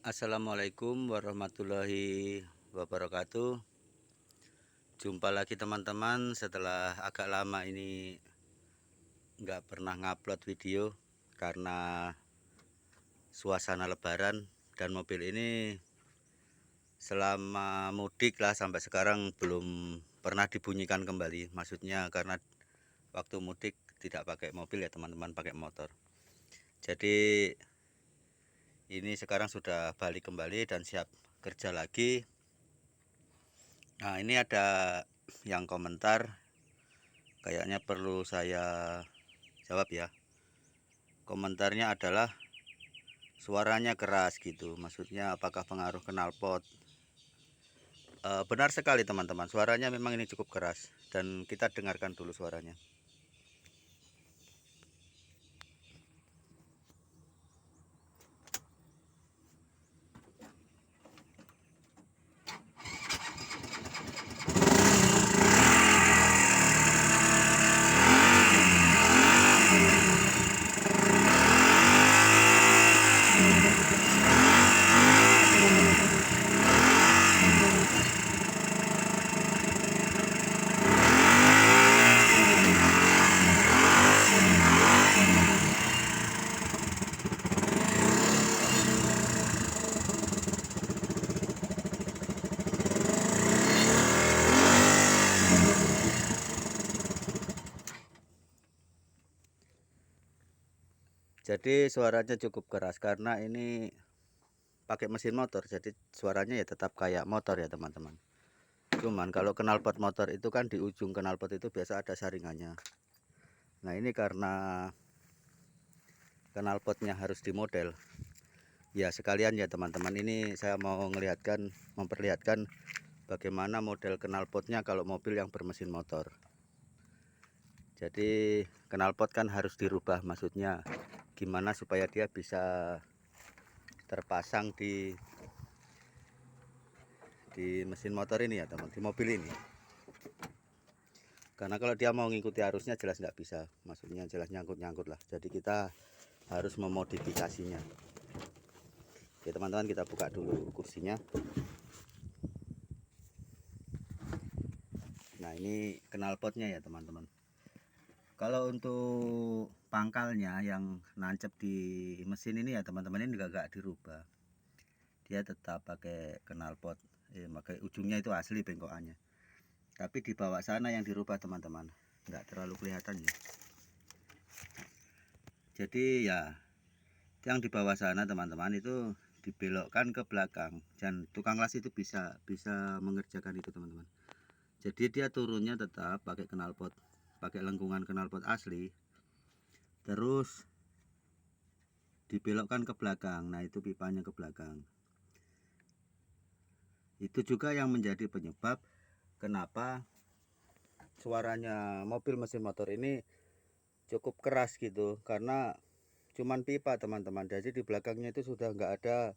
Assalamualaikum warahmatullahi wabarakatuh. Jumpa lagi teman-teman, setelah agak lama ini nggak pernah ngupload video karena suasana lebaran, dan mobil ini selama mudik lah sampai sekarang belum pernah dibunyikan kembali. Maksudnya karena waktu mudik tidak pakai mobil ya teman-teman, pakai motor. Jadi ini sekarang sudah balik kembali dan siap kerja lagi. Nah, ini ada yang komentar, kayaknya perlu saya jawab ya. Komentarnya adalah suaranya keras gitu. Maksudnya apakah pengaruh knalpot? Benar sekali teman-teman, suaranya memang ini cukup keras, dan kita dengarkan dulu suaranya. Jadi suaranya cukup keras karena ini pakai mesin motor, jadi suaranya ya tetap kayak motor ya teman-teman. Cuman kalau knalpot motor itu kan di ujung knalpot itu biasa ada saringannya. Nah, ini karena knalpotnya harus dimodel ya, sekalian ya teman-teman, ini saya mau memperlihatkan bagaimana model knalpotnya kalau mobil yang bermesin motor. Jadi knalpot kan harus dirubah, maksudnya gimana supaya dia bisa terpasang di mesin motor ini ya teman, di mobil ini. Karena kalau dia mau ngikuti arusnya jelas nggak bisa, maksudnya jelas nyangkut-nyangkut lah. Jadi kita harus memodifikasinya. Oke teman-teman, kita buka dulu kursinya. Nah, ini knalpotnya ya teman-teman. Kalau untuk pangkalnya yang nancep di mesin ini ya teman-teman, ini nggak dirubah. Dia tetap pakai knalpot, pakai ujungnya itu asli bengkokannya. Tapi di bawah sana yang dirubah teman-teman, nggak terlalu kelihatan ya. Jadi ya, yang di bawah sana teman-teman itu dibelokkan ke belakang, dan tukang las itu bisa mengerjakan itu teman-teman. Jadi dia turunnya tetap pakai knalpot, pakai lengkungan knalpot asli, terus dibelokkan ke belakang. Nah, itu pipanya ke belakang. Itu juga yang menjadi penyebab kenapa suaranya mobil mesin motor ini cukup keras gitu, karena cuman pipa teman-teman. Jadi di belakangnya itu sudah nggak ada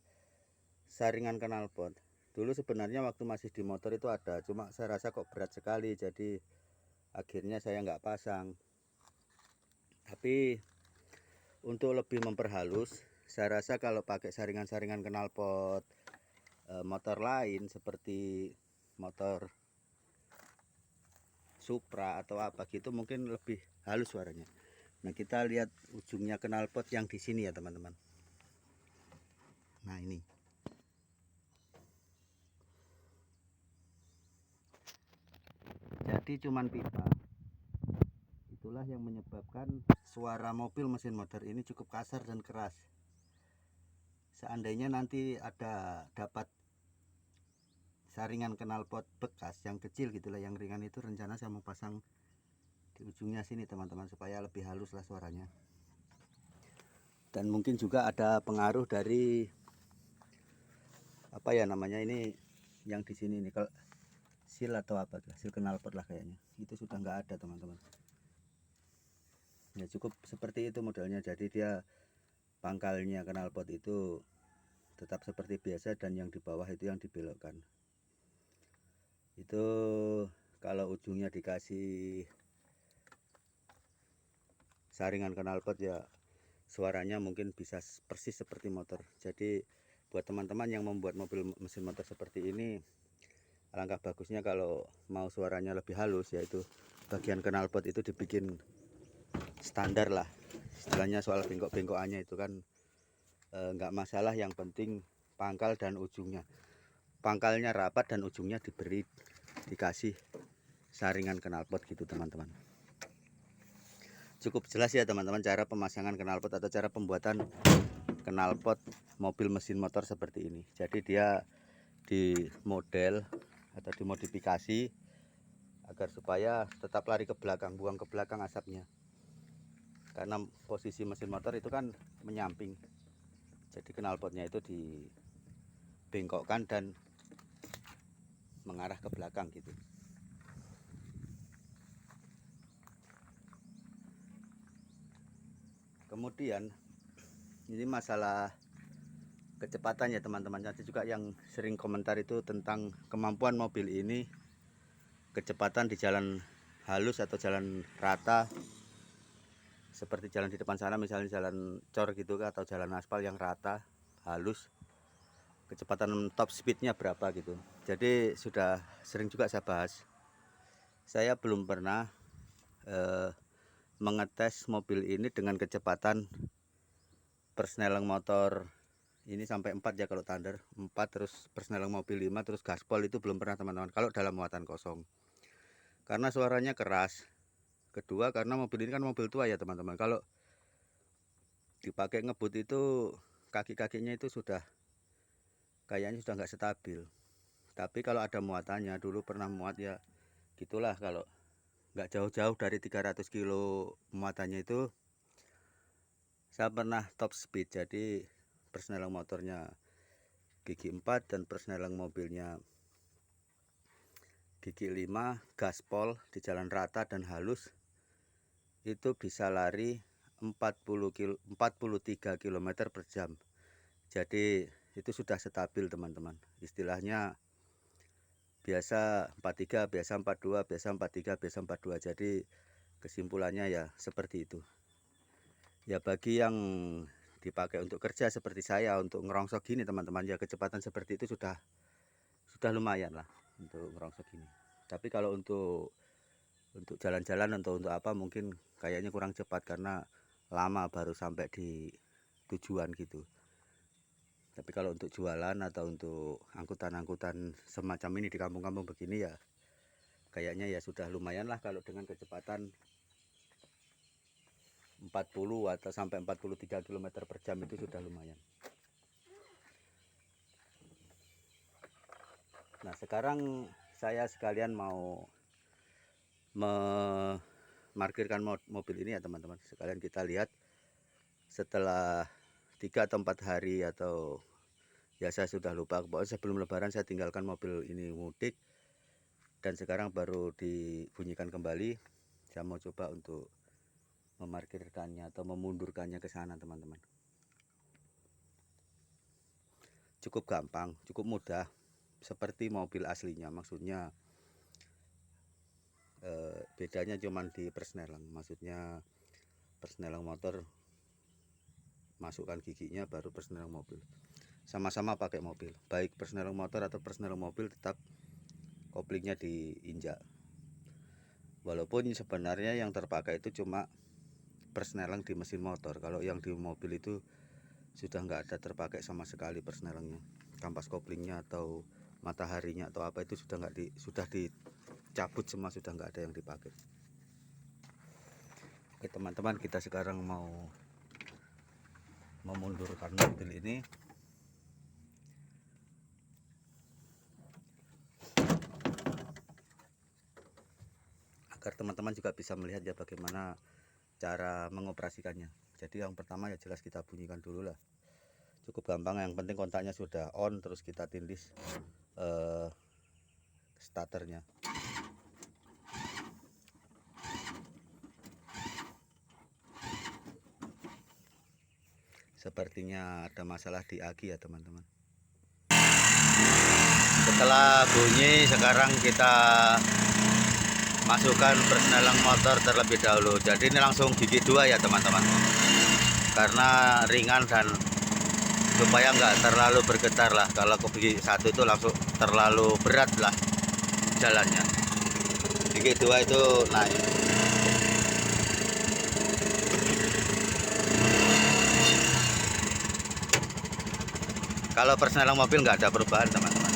saringan knalpot. Dulu sebenarnya waktu masih di motor itu ada, cuma saya rasa kok berat sekali, jadi akhirnya saya nggak pasang. Tapi untuk lebih memperhalus, saya rasa kalau pakai saringan-saringan knalpot motor lain seperti motor Supra atau apa gitu, mungkin lebih halus suaranya. Nah, kita lihat ujungnya knalpot yang di sini ya teman-teman. Nah, ini. Jadi cuman pipa. Itulah yang menyebabkan suara mobil mesin motor ini cukup kasar dan keras. Seandainya nanti dapat saringan knalpot bekas yang kecil gitulah, yang ringan, itu rencana saya mau pasang di ujungnya sini teman-teman, supaya lebih halus lah suaranya. Dan mungkin juga ada pengaruh dari apa ya namanya ini, yang di sini ini, kalau seal atau apa, seal knalpot lah kayaknya, itu sudah nggak ada teman-teman. Ya cukup seperti itu modelnya. Jadi dia pangkalnya knalpot itu tetap seperti biasa, dan yang di bawah itu yang dibelokkan. Itu kalau ujungnya dikasih saringan knalpot ya suaranya mungkin bisa persis seperti motor. Jadi buat teman-teman yang membuat mobil mesin motor seperti ini, alangkah bagusnya kalau mau suaranya lebih halus, yaitu bagian knalpot itu dibikin standar lah, istilahnya. Soal bengkok-bengkokannya itu kan nggak masalah, yang penting pangkal dan ujungnya, pangkalnya rapat dan ujungnya dikasih saringan knalpot gitu teman-teman. Cukup jelas ya teman-teman cara pemasangan knalpot atau cara pembuatan knalpot mobil mesin motor seperti ini. Jadi dia di model atau dimodifikasi agar supaya tetap lari ke belakang, buang ke belakang asapnya. Karena posisi mesin motor itu kan menyamping, jadi knalpotnya itu dibengkokkan dan mengarah ke belakang gitu. Kemudian ini masalah kecepatan ya teman-teman. Nanti juga yang sering komentar itu tentang kemampuan mobil ini kecepatan di jalan halus atau jalan rata, seperti jalan di depan sana, misalnya jalan cor gitu atau jalan aspal yang rata halus, kecepatan top speednya berapa gitu. Jadi sudah sering juga saya bahas. Saya belum pernah mengetes mobil ini dengan kecepatan persneleng motor ini sampai 4 ya, kalau Thunder 4, terus persneleng mobil 5, terus gaspol itu belum pernah teman-teman, kalau dalam muatan kosong, karena suaranya keras. Kedua, karena mobil ini kan mobil tua ya teman-teman, kalau dipakai ngebut itu kaki-kakinya itu sudah kayaknya sudah nggak stabil. Tapi kalau ada muatannya, dulu pernah muat ya gitulah, kalau nggak jauh-jauh dari 300 kilo muatannya itu saya pernah top speed. Jadi persneleng motornya gigi 4 dan persneleng mobilnya gigi 5, gaspol di jalan rata dan halus itu bisa lari 43 km per jam. Jadi itu sudah stabil teman-teman, istilahnya biasa 43, biasa 42, biasa 43, biasa 42. Jadi kesimpulannya ya seperti itu ya. Bagi yang dipakai untuk kerja seperti saya, untuk ngerongsok gini teman-teman, ya kecepatan seperti itu sudah lumayan lah untuk ngerongsok gini. Tapi kalau untuk jalan-jalan atau untuk apa, mungkin kayaknya kurang cepat karena lama baru sampai di tujuan gitu. Tapi kalau untuk jualan atau untuk angkutan-angkutan semacam ini di kampung-kampung begini ya kayaknya ya sudah lumayan lah, kalau dengan kecepatan 40 atau sampai 43 km per jam itu sudah lumayan. Nah sekarang saya sekalian mau memarkirkan mobil ini ya teman-teman. Sekalian kita lihat setelah 3 atau 4 hari, atau ya saya sudah lupa, pokoknya sebelum lebaran saya tinggalkan mobil ini mudik, dan sekarang baru dibunyikan kembali. Saya mau coba untuk memarkirkannya atau memundurkannya ke sana teman-teman. Cukup gampang, cukup mudah, seperti mobil aslinya. Maksudnya bedanya cuman di persneleng, maksudnya persneleng motor masukkan giginya, baru persneleng mobil sama-sama pakai mobil. Baik persneleng motor atau persneleng mobil tetap koplingnya diinjak, walaupun sebenarnya yang terpakai itu cuma persneleng di mesin motor. Kalau yang di mobil itu sudah nggak ada terpakai sama sekali persnelengnya. Kampas koplingnya atau mataharinya atau apa itu sudah sudah dicabut semua, sudah nggak ada yang dipakai. Oke teman-teman, kita sekarang mau memundurkan mobil ini agar teman-teman juga bisa melihat ya bagaimana cara mengoperasikannya. Jadi yang pertama ya jelas kita bunyikan dulu lah, cukup gampang. Yang penting kontaknya sudah on, terus kita tindis starternya. Sepertinya ada masalah di aki ya teman-teman. Setelah bunyi, sekarang kita masukkan persneleng motor terlebih dahulu. Jadi ini langsung gigi 2 ya teman-teman, karena ringan dan supaya nggak terlalu bergetar lah. Kalau gigi 1 itu langsung terlalu berat lah jalannya. Gigi 2 itu naik. Kalau persneling mobil nggak ada perubahan teman-teman.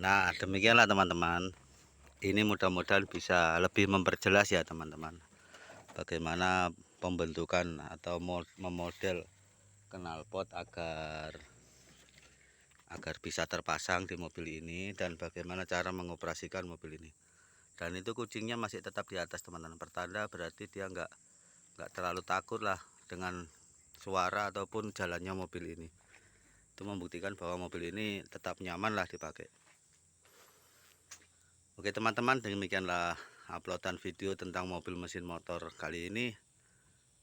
Nah, demikianlah teman-teman. Ini mudah-mudahan bisa lebih memperjelas ya teman-teman, bagaimana pembentukan atau memodel knalpot agar bisa terpasang di mobil ini, dan bagaimana cara mengoperasikan mobil ini. Dan itu kucingnya masih tetap di atas teman-teman, pertanda berarti dia nggak terlalu takut lah dengan suara ataupun jalannya mobil ini. Itu membuktikan bahwa mobil ini tetap nyaman lah dipakai. Oke teman-teman, demikianlah uploadan video tentang mobil mesin motor kali ini.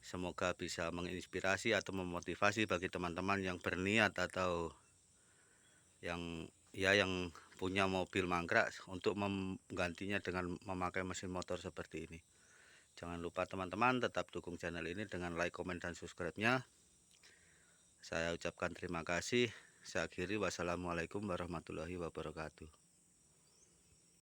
Semoga bisa menginspirasi atau memotivasi bagi teman-teman yang berniat atau yang punya mobil mangkrak untuk menggantinya dengan memakai mesin motor seperti ini. Jangan lupa teman-teman tetap dukung channel ini dengan like, komen, dan subscribe-nya. Saya ucapkan terima kasih. Saya akhiri, wassalamualaikum warahmatullahi wabarakatuh.